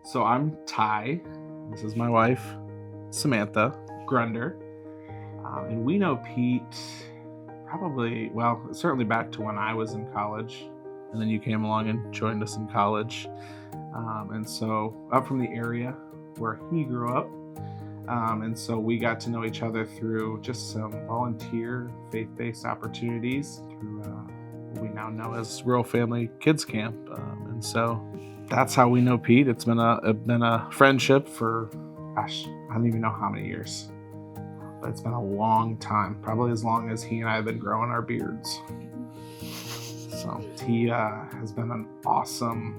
So I'm Ty. This is my wife, Samantha Grunder. And we know Pete certainly back to when I was in college. And then you came along and joined us in college. And so up from the area where he grew up. And so we got to know each other through just some volunteer faith-based opportunities through what we now know as Rural Family Kids Camp. And so that's how we know Pete. It's been a friendship for, I don't even know how many years, but it's been a long time, probably as long as he and I have been growing our beards. So he has been an awesome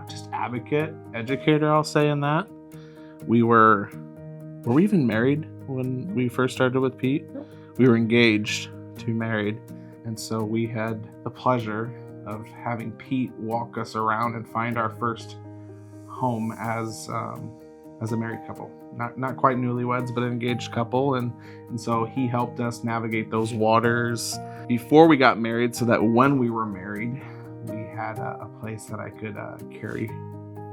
just advocate, educator, I'll say in that. Were we even married when we first started with Pete? We were engaged to be married. And so we had the pleasure of having Pete walk us around and find our first home as a married couple. Not quite newlyweds, but an engaged couple. And so he helped us navigate those waters before we got married so that when we were married, we had a place that I could carry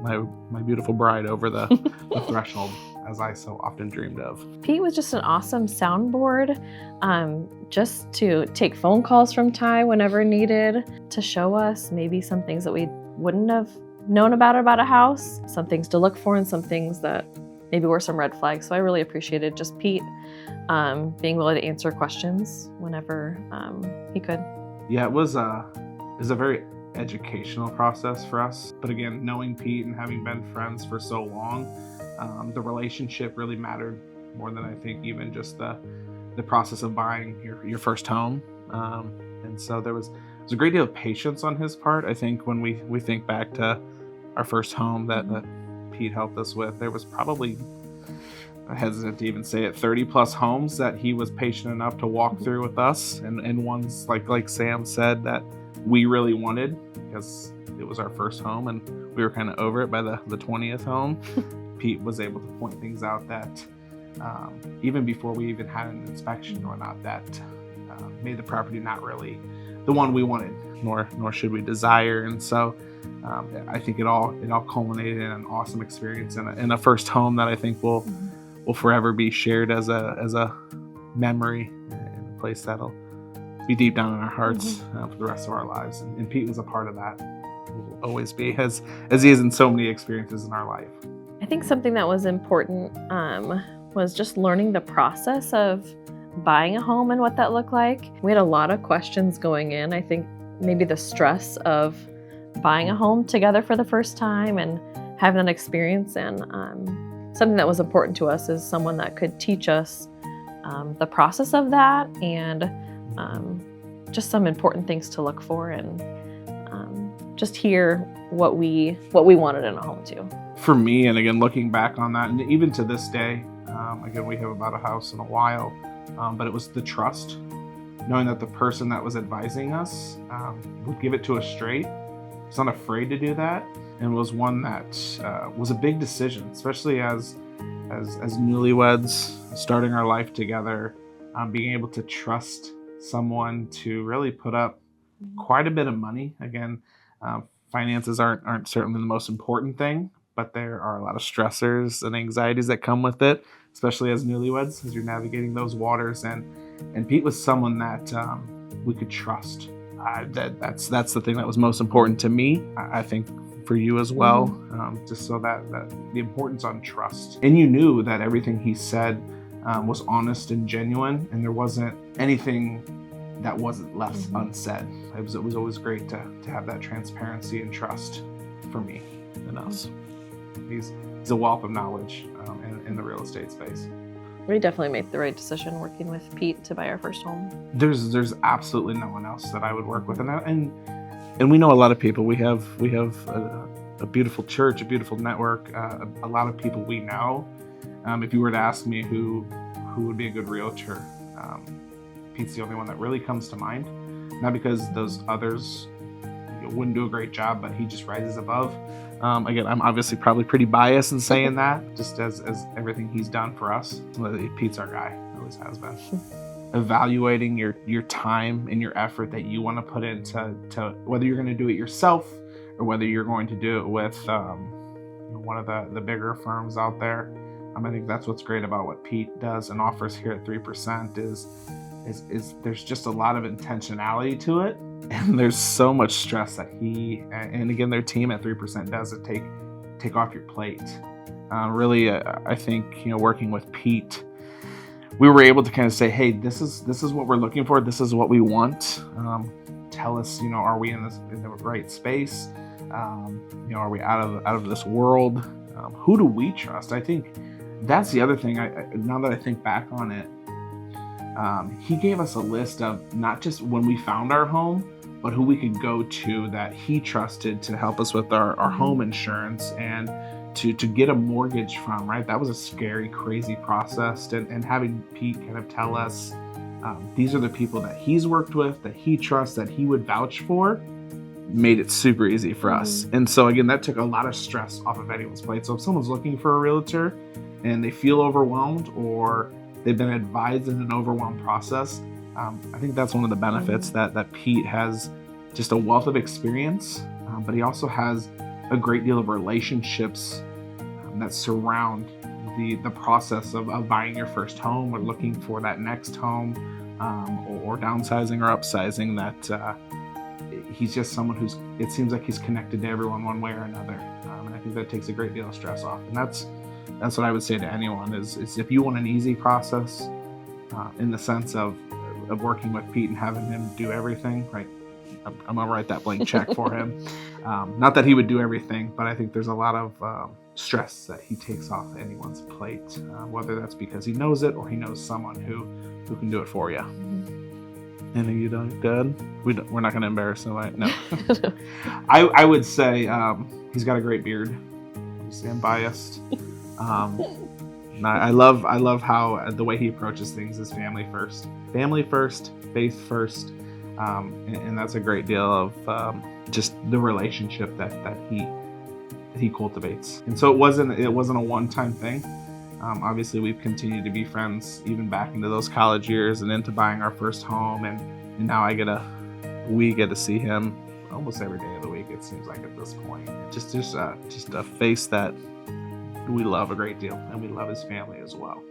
my beautiful bride over the threshold, as I so often dreamed of. Pete was just an awesome soundboard, just to take phone calls from Ty whenever needed, to show us maybe some things that we wouldn't have known about a house, some things to look for and some things that maybe were some red flags. So I really appreciated just Pete being willing to answer questions whenever he could. Yeah, it was a very educational process for us. But again, knowing Pete and having been friends for so long, the relationship really mattered more than I think even just the process of buying your first home. And so there was a great deal of patience on his part. I think when we think back to our first home that Pete helped us with, there was probably, I'm hesitant to even say it, 30 plus homes that he was patient enough to walk through with us, and ones like Sam said that we really wanted because it was our first home and we were kind of over it by the 20th home. Pete was able to point things out that even before we even had an inspection or not, that made the property not really the one we wanted, nor should we desire. And so I think it all culminated in an awesome experience in a first home that I think will forever be shared as a memory in a place that'll be deep down in our hearts for the rest of our lives. And Pete was a part of that. He will always be, as he is in so many experiences in our life. I think something that was important was just learning the process of buying a home and what that looked like. We had a lot of questions going in. I think maybe the stress of buying a home together for the first time and having that experience, and something that was important to us is someone that could teach us the process of that and just some important things to look for, and just hear what we wanted in a home too. For me, and again, looking back on that, and even to this day, again, we haven't bought a house in a while, but it was the trust, knowing that the person that was advising us would give it to us straight, was not afraid to do that, and was one that was a big decision, especially as newlyweds starting our life together, being able to trust someone to really put up quite a bit of money. Again, finances aren't certainly the most important thing, but there are a lot of stressors and anxieties that come with it, especially as newlyweds, as you're navigating those waters. And Pete was someone that we could trust. That's the thing that was most important to me. I think for you as well, just so that the importance on trust. And you knew that everything he said was honest and genuine, and there wasn't anything that wasn't left unsaid. It was always great to have that transparency and trust for me and us. He's a wealth of knowledge in the real estate space. We definitely made the right decision working with Pete to buy our first home. There's absolutely no one else that I would work with, and we know a lot of people. We have a beautiful church, a beautiful network, a lot of people we know. If you were to ask me who would be a good realtor, Pete's the only one that really comes to mind. Not because those others wouldn't do a great job, but he just rises above. Again, I'm obviously probably pretty biased in saying that, just as everything he's done for us. Pete's our guy, always has been. Evaluating your time and your effort that you want to put into whether you're going to do it yourself or whether you're going to do it with one of the bigger firms out there. I think that's what's great about what Pete does and offers here at 3% is there's just a lot of intentionality to it, and there's so much stress that he and again their team at 3% does to take off your plate. Really, I think working with Pete, we were able to kind of say, hey, this is what we're looking for. This is what we want. Tell us, are we in the right space? Are we out of this world? Who do we trust? I think that's the other thing. Now that I think back on it, he gave us a list of not just when we found our home, but who we could go to that he trusted to help us with our home insurance and to get a mortgage from, right? That was a scary, crazy process. And having Pete kind of tell us, these are the people that he's worked with, that he trusts, that he would vouch for, made it super easy for us. And so again, that took a lot of stress off of anyone's plate. So if someone's looking for a realtor and they feel overwhelmed or they've been advised in an overwhelmed process, I think that's one of the benefits that Pete has, just a wealth of experience, but he also has a great deal of relationships that surround the process of buying your first home or looking for that next home, or downsizing or upsizing. That he's just someone it seems like he's connected to everyone one way or another, and I think that takes a great deal of stress off. And that's what I would say to anyone is if you want an easy process, in the sense of working with Pete and having him do everything, right? I'm gonna write that blank check for him. Not that he would do everything, but I think there's a lot of stress that he takes off anyone's plate, whether that's because he knows it or he knows someone who can do it for you. Anything you don't, Dad? We're not gonna embarrass him, right? No. I would say he's got a great beard. Obviously, I'm biased. I love how the way he approaches things is family first, faith first. And that's a great deal of just the relationship that he cultivates. And so it wasn't a one-time thing. Obviously, we've continued to be friends even back into those college years and into buying our first home. And now we get to see him almost every day of the week. It seems like at this point, just a face that we love a great deal, and we love his family as well.